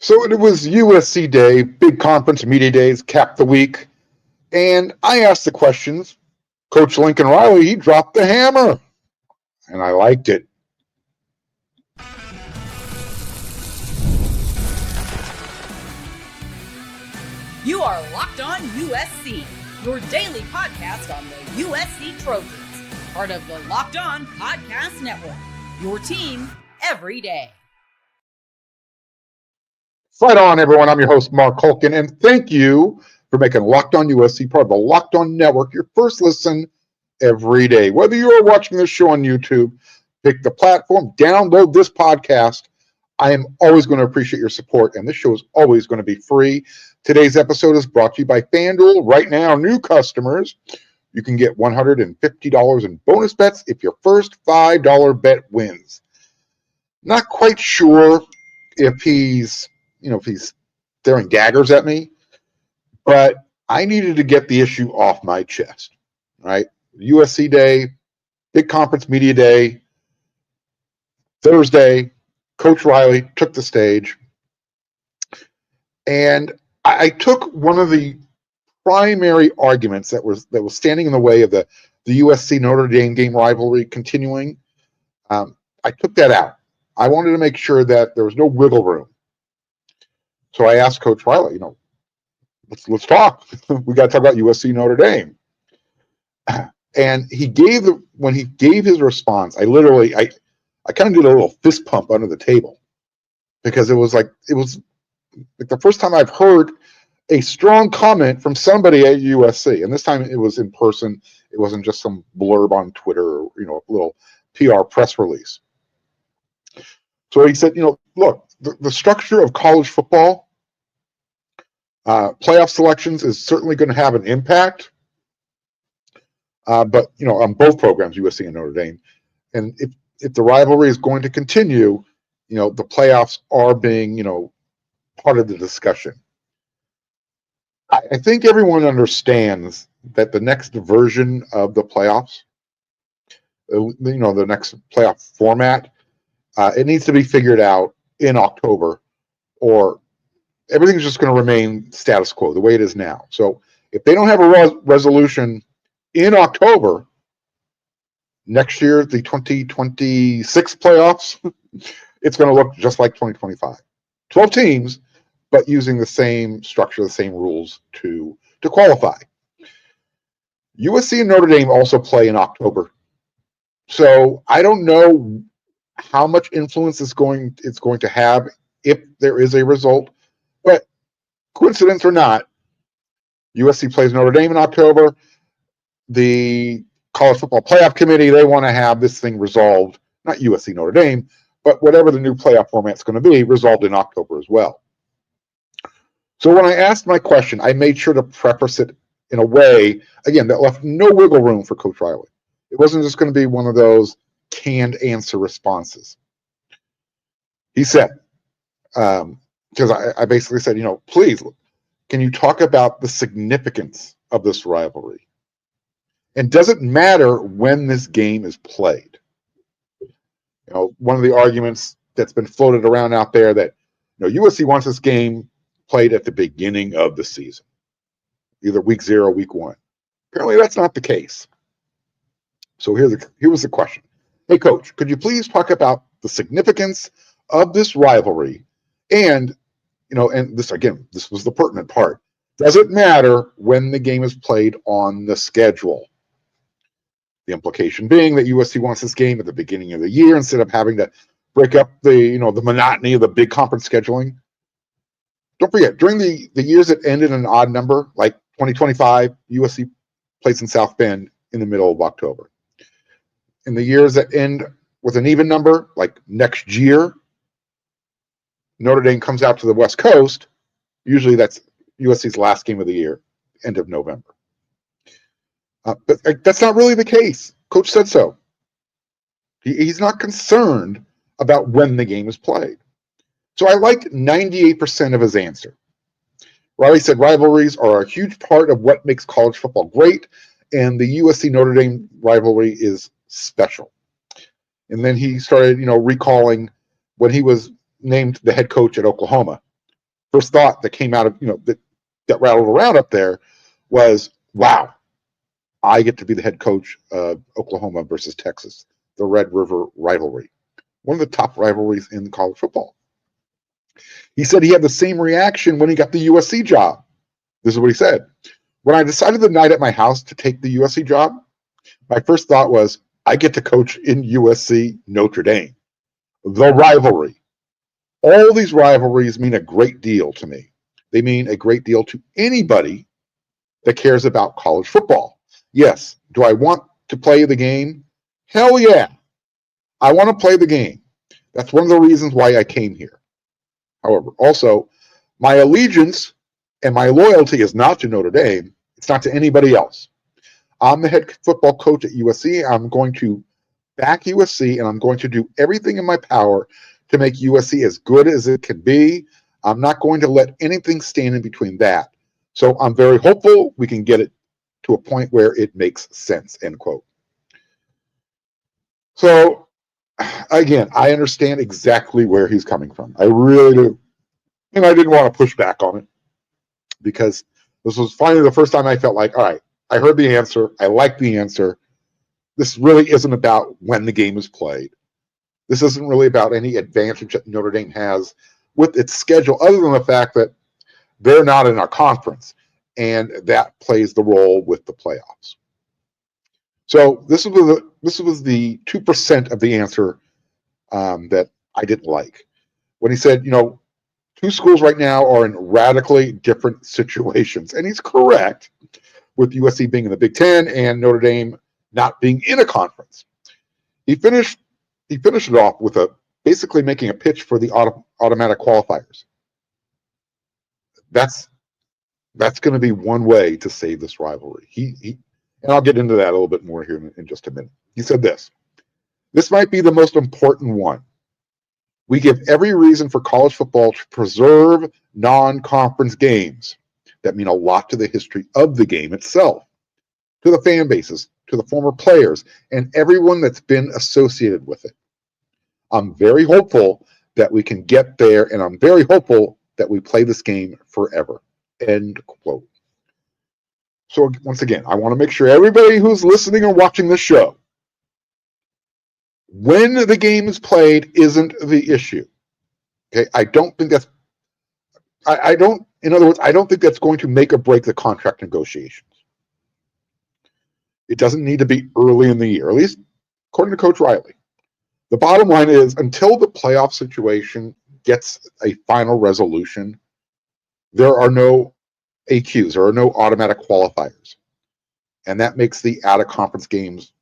So it was USC Day, big conference, media days, capped the week. And I asked the questions. Coach Lincoln Riley, he dropped the hammer. And I liked it. You are Locked On USC, your daily podcast on the USC Trojans, part of the Locked On Podcast Network, your team every day. Fight on, everyone. I'm your host, Marc Culkin, and thank you for making Locked On USC part of the Locked On Network your first listen every day. Whether you are watching this show on YouTube, pick the platform, download this podcast. I am always going to appreciate your support, and this show is always going to be free. Today's episode is brought to you by FanDuel. Right now, new customers, you can get $150 in bonus bets if your first $5 bet wins. Not quite sure if he's throwing daggers at me, but I needed to get the issue off my chest, right? USC Day, big conference media day, Thursday, Coach Riley took the stage, and I took one of the primary arguments that was standing in the way of the USC Notre Dame game rivalry continuing. I took that out. I wanted to make sure that there was no wiggle room. So I asked Coach Riley, let's talk. We got to talk about USC Notre Dame. And when he gave his response, I kind of did a little fist pump under the table, because it was like the first time I've heard a strong comment from somebody at USC, and this time it was in person. It wasn't just some blurb on Twitter or a little PR press release. So he said, look, the structure of college football, playoff selections is certainly going to have an impact, but on both programs, USC and Notre Dame. And if the rivalry is going to continue, the playoffs are being part of the discussion. I think everyone understands that the next version of the playoffs, the next playoff format, it needs to be figured out in October, or everything's just going to remain status quo the way it is now. So if they don't have a resolution in October, next year, the 2026 playoffs, it's going to look just like 2025. 12 teams, but using the same structure, the same rules to qualify. USC and Notre Dame also play in October. So I don't know how much influence it's going to have if there is a result, but coincidence or not, USC plays Notre Dame in October. The College Football Playoff Committee, they want to have this thing resolved, not USC Notre Dame, but whatever the new playoff format's going to be, resolved in October as well. So when I asked my question, I made sure to preface it in a way, again, that left no wiggle room for Coach Riley. It wasn't just going to be one of those canned answer responses. He said, because I basically said, please, can you talk about the significance of this rivalry? And does it matter when this game is played? One of the arguments that's been floated around out there that USC wants this game played at the beginning of the season, either week 0 or week 1. Apparently that's not the case. So here was the question. Hey, Coach, could you please talk about the significance of this rivalry? And, and this was the pertinent part. Does it matter when the game is played on the schedule? The implication being that USC wants this game at the beginning of the year instead of having to break up the monotony of the big conference scheduling. Don't forget, during the years that ended in an odd number, like 2025, USC plays in South Bend in the middle of October. In the years that end with an even number, like next year, Notre Dame comes out to the West Coast. Usually that's USC's last game of the year, end of November. But that's not really the case. Coach said so. He's not concerned about when the game is played. So I liked 98% of his answer. Riley said rivalries are a huge part of what makes college football great, and the USC Notre Dame rivalry is special. And then he started, recalling when he was named the head coach at Oklahoma, first thought that came out of, that rattled around up there was, wow, I get to be the head coach of Oklahoma versus Texas, the Red River rivalry, one of the top rivalries in college football. He said he had the same reaction when he got the USC job. This is what he said. When I decided the night at my house to take the USC job, my first thought was, I get to coach in USC Notre Dame, the rivalry. All these rivalries mean a great deal to me. They mean a great deal to anybody that cares about college football. Yes, do I want to play the game? Hell yeah. I want to play the game. That's one of the reasons why I came here. However, also, my allegiance and my loyalty is not to Notre Dame. It's not to anybody else. I'm the head football coach at USC. I'm going to back USC, and I'm going to do everything in my power to make USC as good as it can be. I'm not going to let anything stand in between that. So I'm very hopeful we can get it to a point where it makes sense, end quote. So, again, I understand exactly where he's coming from. I really do. And I didn't want to push back on it because this was finally the first time I felt like, all right, I heard the answer. I like the answer. This really isn't about when the game is played. This isn't really about any advantage that Notre Dame has with its schedule, other than the fact that they're not in our conference, and that plays the role with the playoffs. So this was the 2% of the answer that I didn't like. When he said, two schools right now are in radically different situations, and he's correct, with USC being in the Big Ten and Notre Dame not being in a conference. He finished it off with basically making a pitch for the automatic qualifiers. That's going to be one way to save this rivalry. And I'll get into that a little bit more here in just a minute. He said this might be the most important one. We give every reason for college football to preserve non-conference games that mean a lot to the history of the game itself, to the fan bases, to the former players, and everyone that's been associated with it. I'm very hopeful that we can get there, and I'm very hopeful that we play this game forever. End quote. So once again, I want to make sure everybody who's listening or watching this show, when the game is played isn't the issue. Okay, I don't think that's in other words, I don't think that's going to make or break the contract negotiations. It doesn't need to be early in the year, at least according to Coach Riley. The bottom line is, until the playoff situation gets a final resolution, there are no AQs, there are no automatic qualifiers. And that makes the out-of-conference games,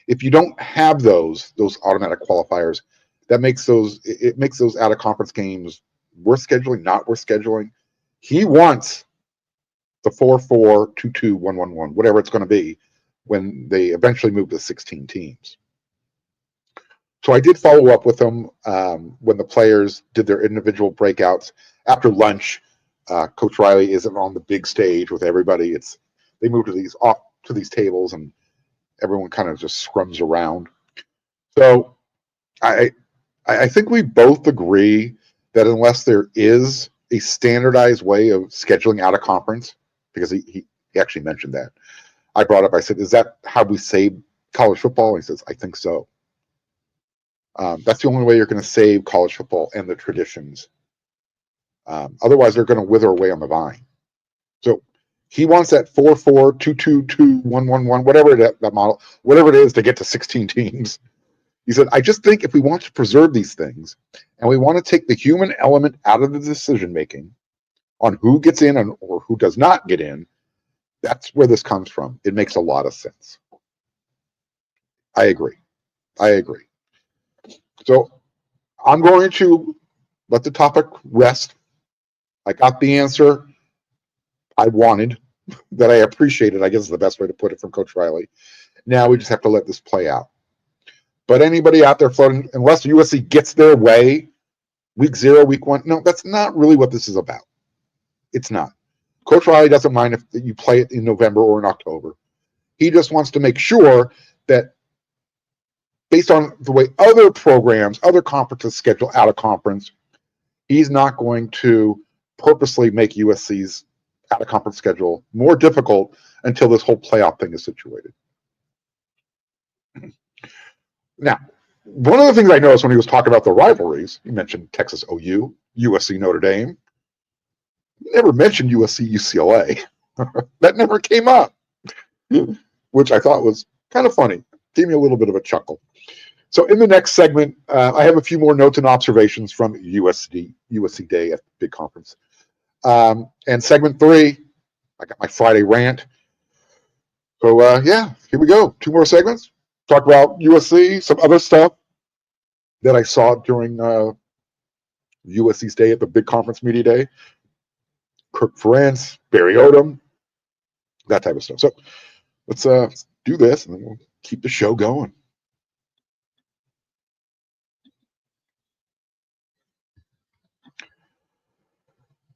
if you don't have those automatic qualifiers, it makes those out-of-conference games worth scheduling, not worth scheduling. He wants the 4-4, 2-2, 1-1-1, whatever it's going to be, when they eventually move to 16 teams. So I did follow up with them when the players did their individual breakouts. After lunch, Coach Riley isn't on the big stage with everybody. They move to these tables, and everyone kind of just scrums around. So I think we both agree that unless there is a standardized way of scheduling out of conference, because he actually mentioned that, I brought up, I said, is that how we save college football? And he says, I think so. That's the only way you're going to save college football and the traditions. Otherwise, they're going to wither away on the vine. So he wants that 4-4, 2-2-2, 1-1-1, whatever that model, whatever it is to get to 16 teams. He said, I just think if we want to preserve these things and we want to take the human element out of the decision making on who gets in or who does not get in, that's where this comes from. It makes a lot of sense. I agree. So I'm going to let the topic rest. I got the answer I wanted, that I appreciated, I guess is the best way to put it, from Coach Riley. Now we just have to let this play out. But anybody out there floating, unless USC gets their way, week 0, week 1, no, that's not really what this is about. It's not. Coach Riley doesn't mind if you play it in November or in October. He just wants to make sure that based on the way other programs, other conferences schedule out of conference, he's not going to purposely make USC's out-of-conference schedule more difficult until this whole playoff thing is situated. Now, one of the things I noticed when he was talking about the rivalries, he mentioned Texas OU, USC Notre Dame. He never mentioned USC UCLA. That never came up, which I thought was kind of funny. Gave me a little bit of a chuckle. So in the next segment, I have a few more notes and observations from USC Day at the big conference. And segment 3, I got my Friday rant. So yeah, here we go. 2 more segments. Talk about USC, some other stuff that I saw during USC's day at the big conference media day. Kirk Ferentz, Barry Odom, that type of stuff. So let's do this, and then we'll keep the show going.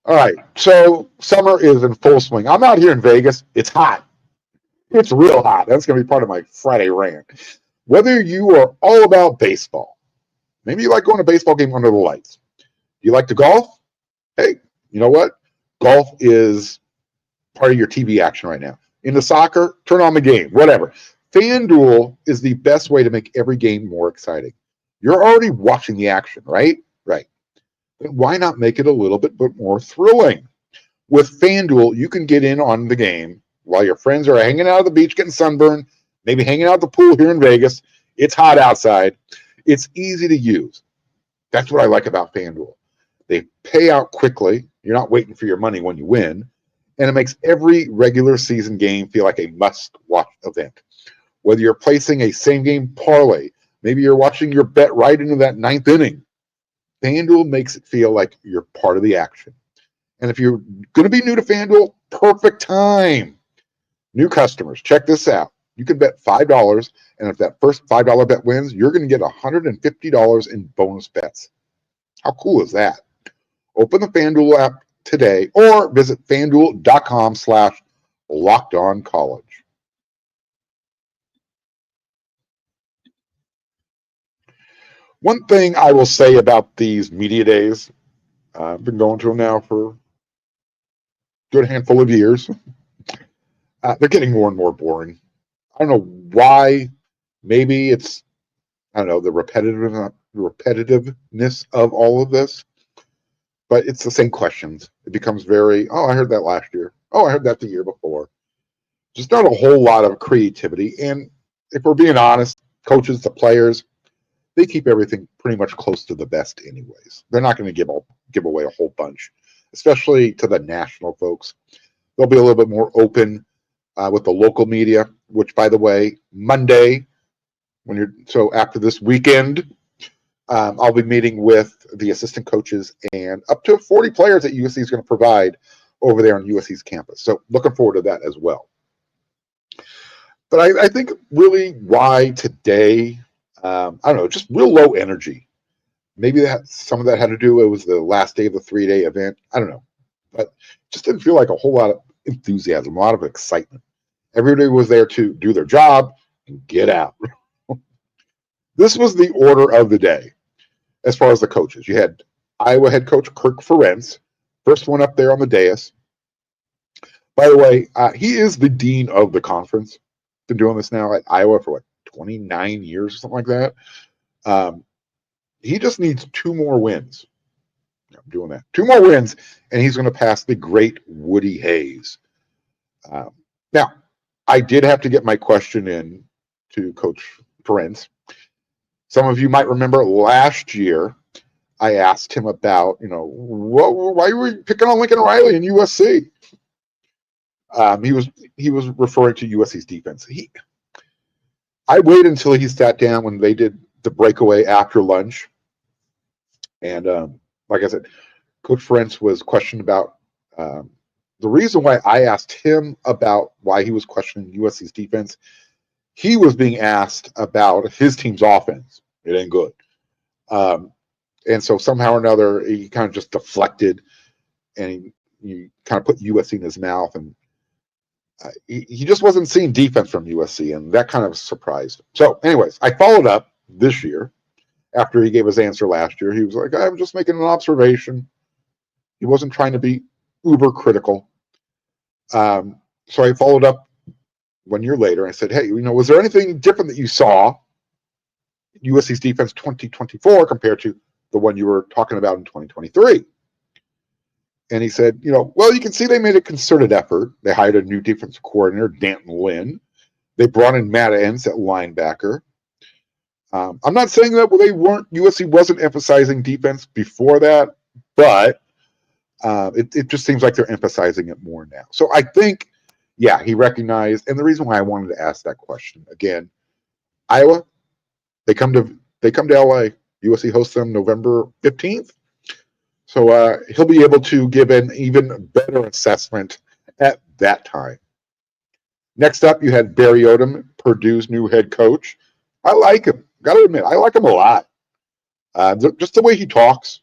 All right, so summer is in full swing. I'm out here in Vegas. It's hot. It's real hot. That's going to be part of my Friday rant. Whether you are all about baseball, maybe you like going to a baseball game under the lights. You like to golf? Hey, you know what? Golf is part of your TV action right now. Into soccer, turn on the game, whatever. FanDuel is the best way to make every game more exciting. You're already watching the action, right? Right. But why not make it a little bit more thrilling? With FanDuel, you can get in on the game while your friends are hanging out at the beach getting sunburned, maybe hanging out at the pool here in Vegas. It's hot outside. It's easy to use. That's what I like about FanDuel. They pay out quickly. You're not waiting for your money when you win. And it makes every regular season game feel like a must-watch event. Whether you're placing a same-game parlay, maybe you're watching your bet right into that 9th inning, FanDuel makes it feel like you're part of the action. And if you're going to be new to FanDuel, perfect time. New customers, check this out. You can bet $5, and if that first $5 bet wins, you're going to get $150 in bonus bets. How cool is that? Open the FanDuel app today or visit FanDuel.com/LockedOnCollege. One thing I will say about these media days, I've been going to them now for a good handful of years. They're getting more and more boring. I don't know why. Maybe it's, I don't know, the repetitiveness of all of this. But it's the same questions. It becomes very, oh, I heard that last year. Oh, I heard that the year before. Just not a whole lot of creativity. And if we're being honest, coaches, the players, they keep everything pretty much close to the best anyways. They're not going to give away a whole bunch, especially to the national folks. They'll be a little bit more open with the local media, which, by the way, Monday, after this weekend, I'll be meeting with the assistant coaches and up to 40 players that USC is going to provide over there on USC's campus. So looking forward to that as well. But I think really why today, I don't know, just real low energy. Maybe some of that had to do, it was the last day of the 3-day event. I don't know. But just didn't feel like a whole lot of enthusiasm, a lot of excitement. Everybody was there to do their job and get out. This was the order of the day as far as the coaches. You had Iowa head coach Kirk Ferentz, first one up there on the dais. By the way, he is the dean of the conference. Been doing this now at Iowa for 29 years or something like that. He just needs 2 more wins. I'm doing that. 2 more wins, and he's going to pass the great Woody Hayes. Now, I did have to get my question in to Coach Ferentz. Some of you might remember last year, I asked him about, why were you picking on Lincoln Riley and USC? He was referring to USC's defense. I waited until he sat down when they did the breakaway after lunch, and like I said, Coach Ferentz was questioned about the reason why I asked him about why he was questioning USC's defense. He was being asked about his team's offense. It ain't good. And so somehow or another, he kind of just deflected, and he kind of put USC in his mouth, and he just wasn't seeing defense from USC, and that kind of surprised him. So anyways, I followed up this year after he gave his answer last year. He was like, I'm just making an observation. He wasn't trying to be uber critical. So I followed up 1 year later. I said, hey, was there anything different that you saw USC's defense 2024 compared to the one you were talking about in 2023? And he said, well, you can see they made a concerted effort. They hired a new defensive coordinator, Antonlynn. They brought in Matt Entz at linebacker. I'm not saying that USC wasn't emphasizing defense before that, but it just seems like they're emphasizing it more now. So I think, yeah, he recognized, and the reason why I wanted to ask that question again, Iowa, they come to LA. USC hosts them November 15th. So he'll be able to give an even better assessment at that time. Next up, you had Barry Odom, Purdue's new head coach. I like him. Got to admit, I like him a lot. Just the way he talks.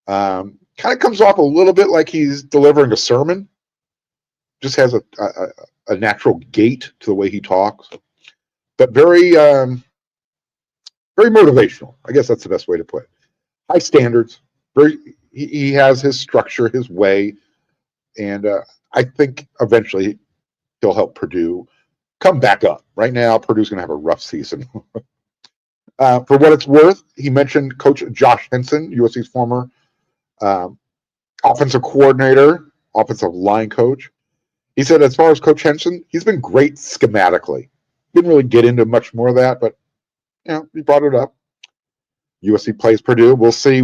Kind of comes off a little bit like he's delivering a sermon. Just has a natural gait to the way he talks. But very, very motivational. I guess that's the best way to put it. High standards. He has his structure, his way. And I think eventually he'll help Purdue come back up. Right now, Purdue's going to have a rough season. For what it's worth, he mentioned Coach Josh Henson, USC's former offensive coordinator, offensive line coach. He said, as far as Coach Henson, he's been great schematically. Didn't really get into much more of that, but he brought it up. USC plays Purdue. We'll see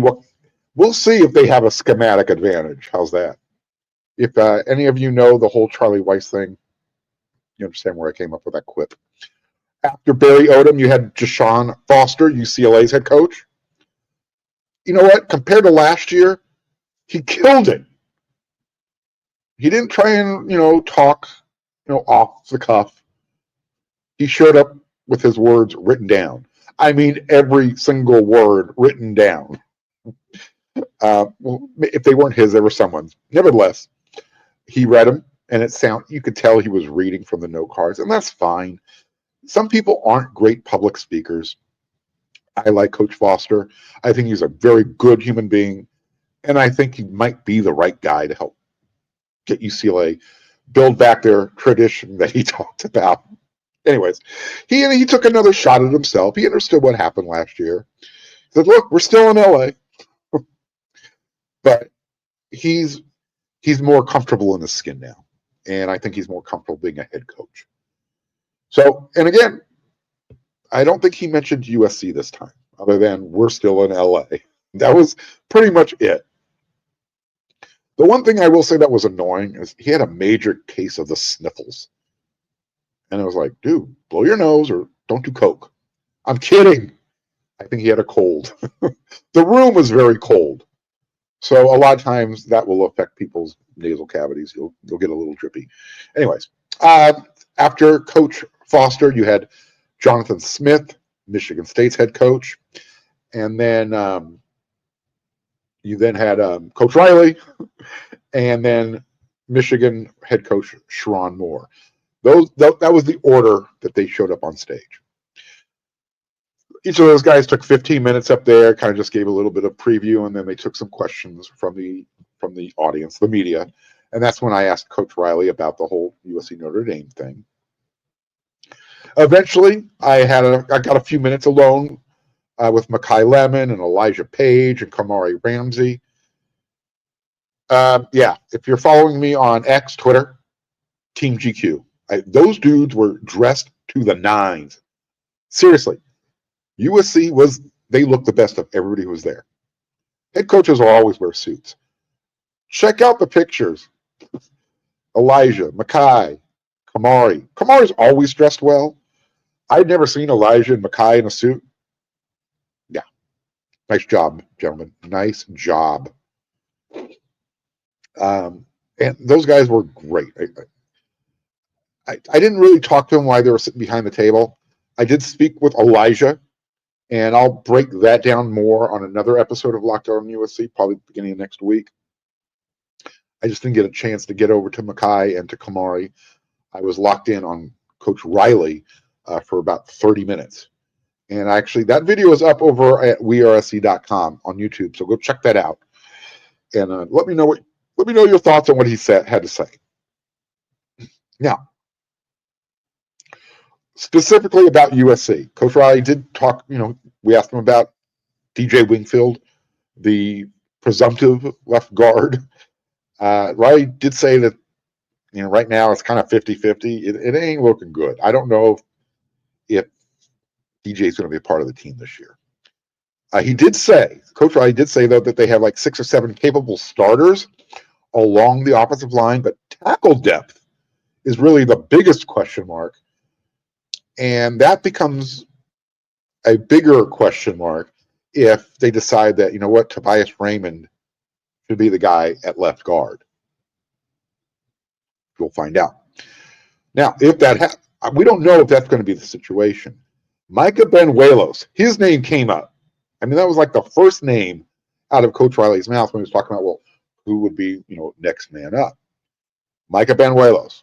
if they have a schematic advantage. How's that? If any of you know the whole Charlie Weiss thing, you understand where I came up with that quip. After Barry Odom, you had Deshaun Foster, UCLA's head coach. You know what? Compared to last year, he killed it. He didn't try and, talk, off the cuff. He showed up with his words written down. I mean, every single word written down. Well, if they weren't his, they were someone's. Nevertheless, he read them, and you could tell he was reading from the note cards, and that's fine. Some people aren't great public speakers. I like Coach Foster. I think he's a very good human being, and I think he might be the right guy to help get UCLA build back their tradition that he talked about. Anyways, he took another shot at himself. He understood what happened last year. He said, look, we're still in LA. But he's more comfortable in his skin now. And I think he's more comfortable being a head coach. So, and again, I don't think he mentioned USC this time, other than we're still in LA. That was pretty much it. The one thing I will say that was annoying is he had a major case of the sniffles. And I was like, dude, blow your nose or don't do coke. I'm kidding. I think he had a cold. The room was very cold. So a lot of times that will affect people's nasal cavities. You'll get a little drippy. Anyways, after Coach Foster, you had Jonathan Smith, Michigan State's head coach. And then you then had Coach Riley, and then Michigan head coach Sherrone Moore. That was the order that they showed up on stage. Each of those guys took 15 minutes up there, kind of just gave a little bit of preview, and then they took some questions from the audience, the media. And that's when I asked Coach Riley about the whole USC Notre Dame thing. Eventually, I got a few minutes alone with Makai Lemon and Elijah Page and Kamari Ramsey. If you're following me on X, Twitter, Team GQ, those dudes were dressed to the nines. Seriously, USC they looked the best of everybody who was there. Head coaches will always wear suits. Check out the pictures. Elijah, Makai, Kamari. Kamari's always dressed well. I'd never seen Elijah and Makai in a suit. Yeah. Nice job, gentlemen. Nice job. And those guys were great. I didn't really talk to them while they were sitting behind the table. I did speak with Elijah, and I'll break that down more on another episode of Locked On USC, probably beginning of next week. I just didn't get a chance to get over to Makai and to Kamari. I was locked in on Coach Riley for about 30 minutes. And actually, that video is up over at wearesc.com on YouTube, so go check that out. And let me know your thoughts on what he had to say. Now, specifically about USC, Coach Riley did talk. We asked him about DJ Wingfield, the presumptive left guard. Riley did say that right now it's kind of 50-50. It ain't looking good. I don't know if DJ is going to be a part of the team this year. Coach Riley did say, though, that they have like 6 or 7 capable starters along the offensive line, but tackle depth is really the biggest question mark. And that becomes a bigger question mark if they decide that, Tobias Raymond should be the guy at left guard. We'll find out. Now, if that we don't know if that's going to be the situation. Micah Benuelos, his name came up. I mean, that was like the first name out of Coach Riley's mouth when he was talking about, who would be, next man up. Micah Benuelos.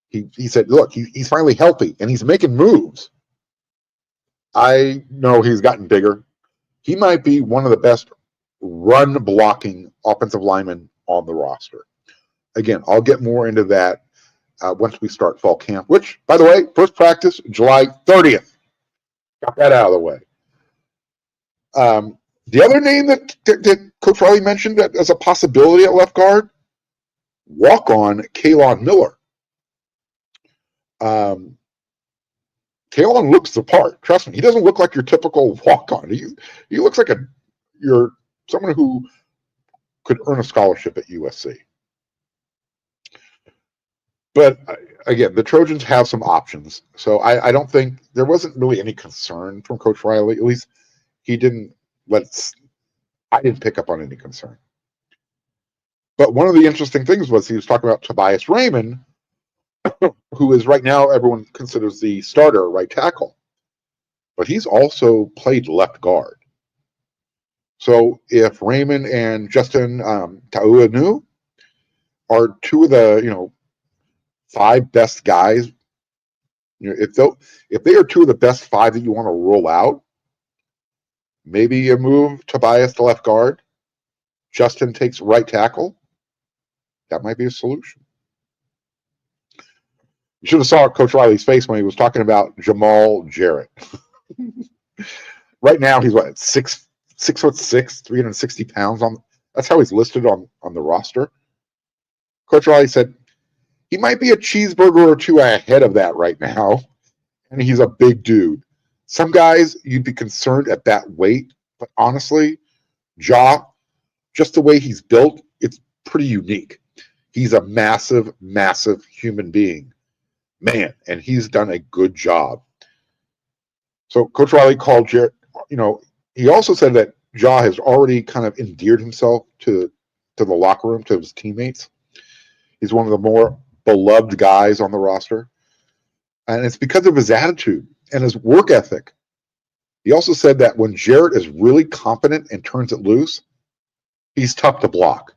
He said, look, he's finally healthy and he's making moves. I know he's gotten bigger. He might be one of the best run blocking offensive linemen on the roster. Again, I'll get more into that once we start fall camp, which, by the way, first practice, July 30th. Got that out of the way. The other name that Coach Riley mentioned that as a possibility at left guard, walk-on Kalon Miller. Kalon looks the part. Trust me, he doesn't look like your typical walk-on. He looks like someone who could earn a scholarship at USC. But again, the Trojans have some options. So I don't think there wasn't really any concern from Coach Riley. At least I didn't pick up on any concern. But one of the interesting things was he was talking about Tobias Raymond, who is right now everyone considers the starter right tackle. But he's also played left guard. So if Raymond and Justin Tauanu are two of the 5 best guys, if they are 2 of the best 5 that you want to roll out, maybe you move Tobias to left guard, Justin takes right tackle. That might be a solution. You should have saw Coach Riley's face when he was talking about Jamal Jarrett. Right now, he's 6'6", 360 pounds. That's how he's listed on the roster. Coach Riley said he might be a cheeseburger or 2 ahead of that right now, and he's a big dude. Some guys you'd be concerned at that weight, but honestly, just the way he's built, it's pretty unique. He's a massive, massive human being. Man, and he's done a good job. So Coach Riley called Jarrett, he also said that Ja has already kind of endeared himself to the locker room, to his teammates. He's one of the more beloved guys on the roster. And it's because of his attitude and his work ethic. He also said that when Jarrett is really competent and turns it loose, he's tough to block.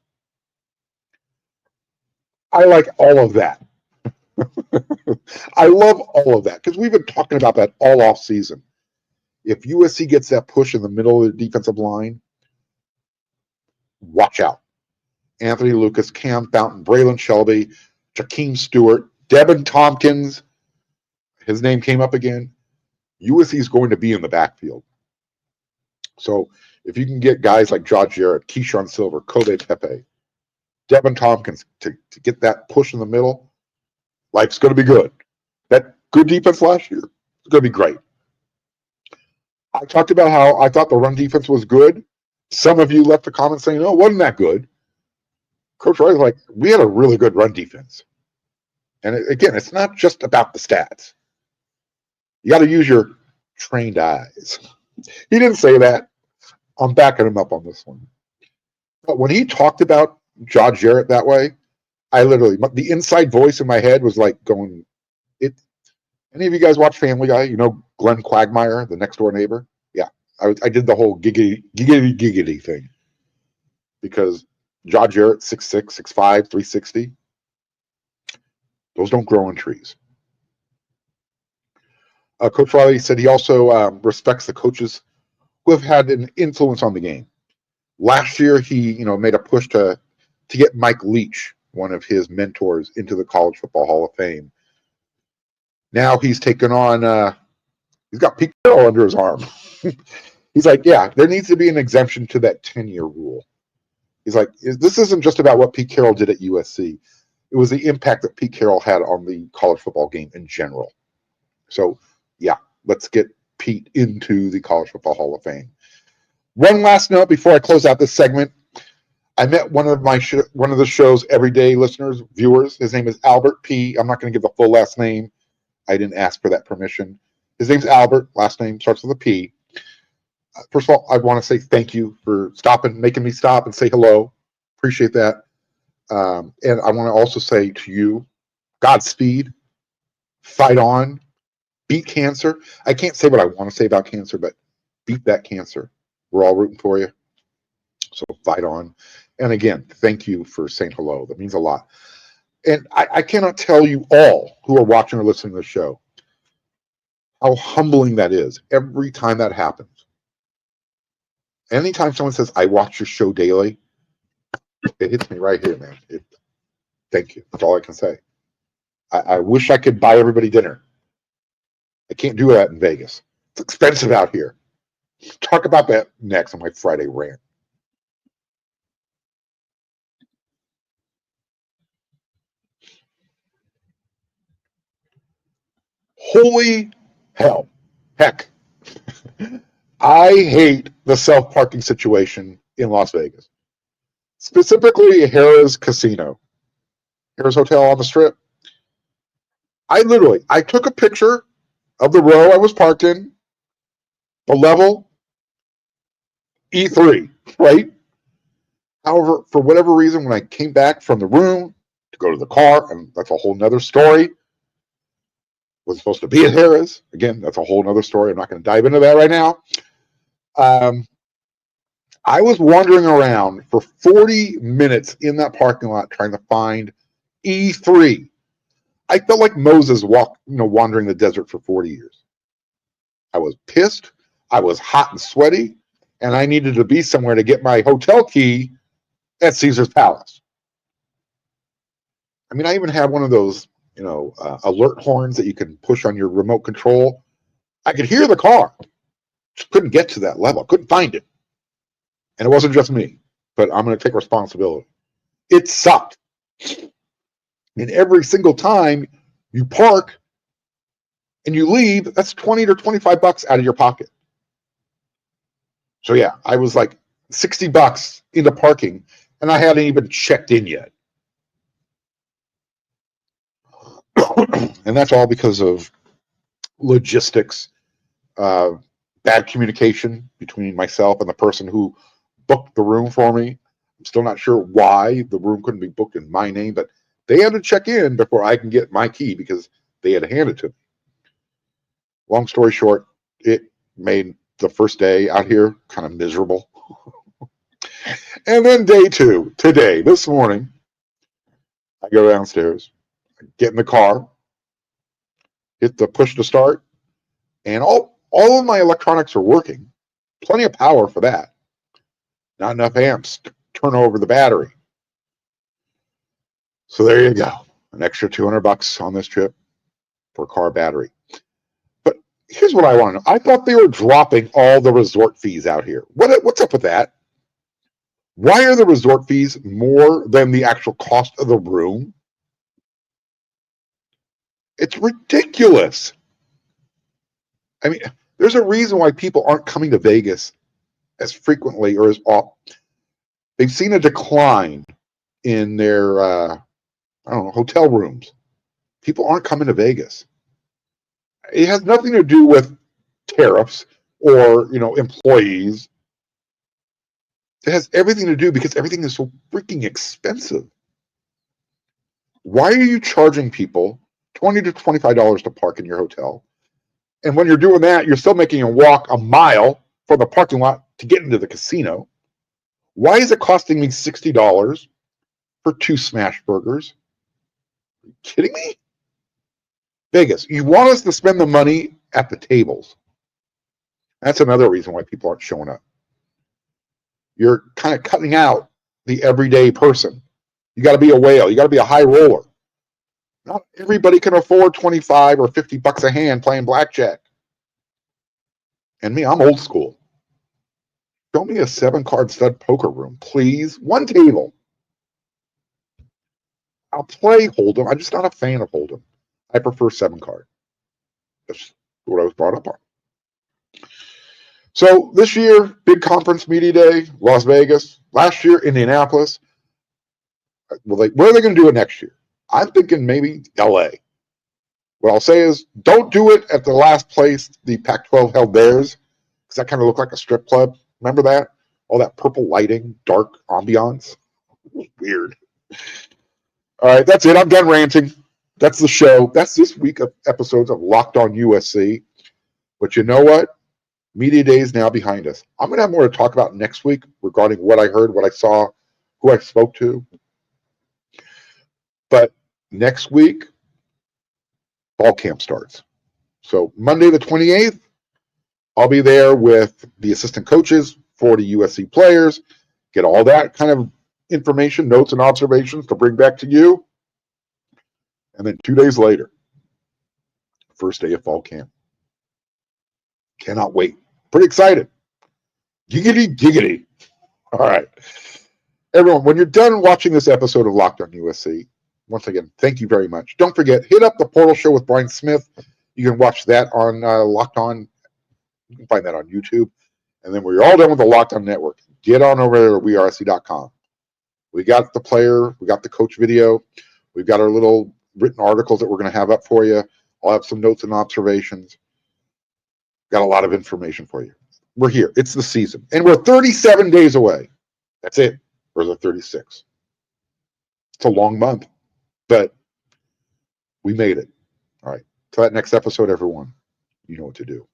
I like all of that. I love all of that because we've been talking about that all off season. If USC gets that push in the middle of the defensive line, watch out. Anthony Lucas, Cam Fountain, Braylon Shelby, Jakeem Stewart, Devin Tompkins. His name came up again. USC is going to be in the backfield. So if you can get guys like Josh Jarrett, Keyshawn Silver, Kobe Pepe, Devin Tompkins to get that push in the middle, life's going to be good. That good defense last year is going to be great. I talked about how I thought the run defense was good. Some of you left a comment saying, "Oh, wasn't that good?" Coach Riley's like, we had a really good run defense. And again, it's not just about the stats. You got to use your trained eyes. He didn't say that. I'm backing him up on this one. But when he talked about Josh Jarrett that way, the inside voice in my head was like going, any of you guys watch Family Guy? Glenn Quagmire, the next door neighbor? Yeah, I did the whole giggity thing. Because Josh Jarrett, 6'6", 6'5", 360. Those don't grow on trees. Coach Riley said he also respects the coaches who have had an influence on the game. Last year, he made a push to get Mike Leach, one of his mentors, into the College Football Hall of Fame. Now he's taken on. He's got Pete Carroll under his arm. He's like, yeah, there needs to be an exemption to that 10-year rule. He's like, this isn't just about what Pete Carroll did at USC. It was the impact that Pete Carroll had on the college football game in general. So, yeah, let's get Pete into the College Football Hall of Fame. One last note before I close out this segment. I met one of the show's everyday listeners, viewers. His name is Albert P. I'm not going to give the full last name. I didn't ask for that permission. His name's Albert. Last name starts with a P. First of all, I want to say thank you for making me stop and say hello. Appreciate that. And I want to also say to you, Godspeed, fight on, beat cancer. I can't say what I want to say about cancer, but beat that cancer. We're all rooting for you. So fight on. And again, thank you for saying hello. That means a lot. And I cannot tell you all who are watching or listening to the show how humbling that is every time that happens. Anytime someone says, I watch your show daily, it hits me right here, man. Thank you. That's all I can say. I wish I could buy everybody dinner. I can't do that in Vegas. It's expensive out here. Talk about that next on my Friday rant. Holy hell. Heck. I hate the self-parking situation in Las Vegas. Specifically, Harrah's Casino. Harrah's Hotel on the Strip. I took a picture of the row I was parked in, the level, E3, right? However, for whatever reason, when I came back from the room to go to the car, and that's a whole nother story, was supposed to be at Harrah's. Again, that's a whole nother story. I'm not going to dive into that right now. I was wandering around for 40 minutes in that parking lot trying to find E3. I felt like Moses wandering the desert for 40 years. I was pissed. I was hot and sweaty, and I needed to be somewhere to get my hotel key at Caesar's Palace. I mean, I even had one of those, alert horns that you can push on your remote control. I could hear the car. Just couldn't get to that level. Couldn't find it. And it wasn't just me, but I'm going to take responsibility. It sucked. And every single time you park and you leave, that's 20 to 25 bucks out of your pocket. So yeah, I was like $60 into parking, and I hadn't even checked in yet. And that's all because of logistics, bad communication between myself and the person who booked the room for me. I'm still not sure why the room couldn't be booked in my name, but they had to check in before I can get my key because they had to hand it to me. Long story short, it made the first day out here kind of miserable. And then day two, today, this morning, I go downstairs, get in the car, hit the push to start, and all of my electronics are working. Plenty of power for that. Not enough amps to turn over the battery. So there you go. An extra $200 on this trip for a car battery. But here's what I want to know. I thought they were dropping all the resort fees out here. What's up with that? Why are the resort fees more than the actual cost of the room? It's ridiculous. I mean, there's a reason why people aren't coming to Vegas as frequently or as often. They've seen a decline in their, hotel rooms. People aren't coming to Vegas. It has nothing to do with tariffs or, employees. It has everything to do because everything is so freaking expensive. Why are you charging people $20 to $25 to park in your hotel? And when you're doing that, you're still making them walk a mile from the parking lot to get into the casino. Why is it costing me $60 for 2 smash burgers? Are you kidding me? Vegas, you want us to spend the money at the tables. That's another reason why people aren't showing up. you're kind of cutting out the everyday person. You got to be a whale. You got to be a high roller. Not everybody can afford 25 or 50 bucks a hand playing blackjack. And me, I'm old school. Show me a 7-card stud poker room, please. One table. I'll play Hold'em. I'm just not a fan of Hold'em. I prefer 7-card. That's what I was brought up on. So this year, big conference media day, Las Vegas. Last year, Indianapolis. Where are they going to do it next year? I'm thinking maybe LA. What I'll say is, don't do it at the last place the Pac-12 held theirs, because that kind of looked like a strip club. Remember that? All that purple lighting, dark ambiance. Weird. All right, that's it. I'm done ranting. That's the show. That's this week of episodes of Locked On USC. But you know what? Media Day is now behind us. I'm going to have more to talk about next week regarding what I heard, what I saw, who I spoke to. But next week, fall camp starts. So Monday the 28th, I'll be there with the assistant coaches, 40 USC players, get all that kind of information, notes, and observations to bring back to you. And then 2 days later, first day of fall camp. Cannot wait. Pretty excited. Giggity, giggity. All right. Everyone, when you're done watching this episode of Locked On USC, once again, thank you very much. Don't forget, hit up the Portal Show with Brian Smith. You can watch that on Locked On. You can find that on YouTube. And then when you're all done with the Locked On Network, get on over there to wersc.com. We got the player, we got the coach video, we've got our little written articles that we're going to have up for you. I'll have some notes and observations. Got a lot of information for you. We're here. It's the season. And we're 37 days away. That's it. Or is it 36? It's a long month. But we made it. All right. Till that next episode, everyone, you know what to do.